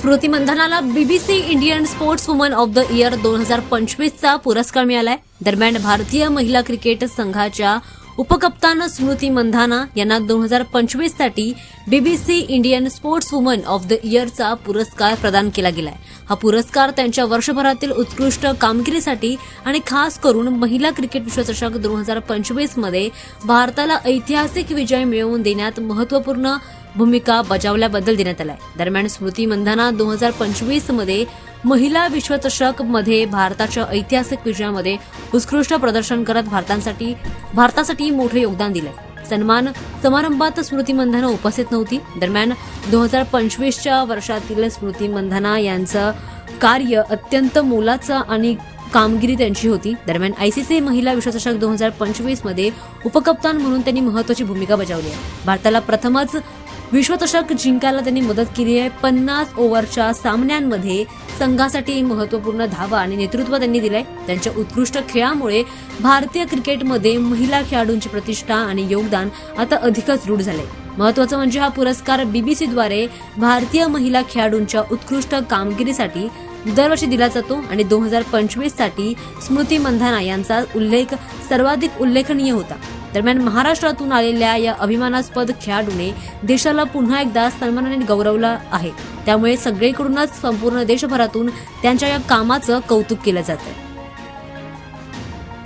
स्मृती मंधानाला BBC Indian sportswoman of the year 2025चा पुरस्कार मिळालाय. दरम्यान भारतीय महिला क्रिकेट संघाच्या उपकप्तान स्मृती मंधाना यांना 2025 साठी BBC Indian sportswoman of the इयरचा पुरस्कार प्रदान केला गेलाय. हा पुरस्कार त्यांच्या वर्षभरातील उत्कृष्ट कामगिरीसाठी आणि खास करून महिला क्रिकेट विश्वचषक 2025 मध्ये भारताला ऐतिहासिक विजय मिळवून देण्यात महत्त्वपूर्ण भूमिका बजावल्याबद्दल देण्यात आलाय. दरम्यान स्मृती मंधाना 2025 मध्ये महिला विश्वचषक मध्ये भारताच्या ऐतिहासिक विजयामध्ये उत्कृष्ट प्रदर्शन करत भारतासाठी मोठे योगदान दिलंय. सन्मान समारंभात स्मृती मंधाना उपस्थित नव्हती. दरम्यान 2025च्या वर्षातील स्मृती मंधाना यांचं कार्य अत्यंत मोलाचं आणि कामगिरी त्यांची होती. दरम्यान आयसीसी महिला विश्वचषक 2025 मध्ये उपकप्तान म्हणून त्यांनी महत्त्वाची भूमिका बजावली आहे. भारताला प्रथमच विश्वचषक जिंकायला त्यांनी मदत केली आहे. 50 ओव्हरच्या सामन्यांमध्ये संघासाठी महत्त्वपूर्ण धावा आणि नेतृत्व त्यांनी दिलंय. त्यांच्या उत्कृष्ट खेळामुळे भारतीय क्रिकेटमध्ये महिला खेळाडूंची प्रतिष्ठा आणि योगदान आता अधिकच दृढ झाले. महत्त्वाचं म्हणजे हा पुरस्कार बीबीसीद्वारे भारतीय महिला खेळाडूंच्या उत्कृष्ट कामगिरीसाठी दरवर्षी दिला जातो आणि 2025 साठी स्मृती मंधाना यांचा उल्लेख सर्वाधिक उल्लेखनीय होता. दरम्यान महाराष्ट्रातून आलेल्या या अभिमानास्पद खेळाडूने देशाला पुन्हा एकदा सन्मानाने गौरवलं आहे. त्यामुळे सगळीकडूनच संपूर्ण देशभरातून त्यांच्या या कामाचं कौतुक केलं जातं.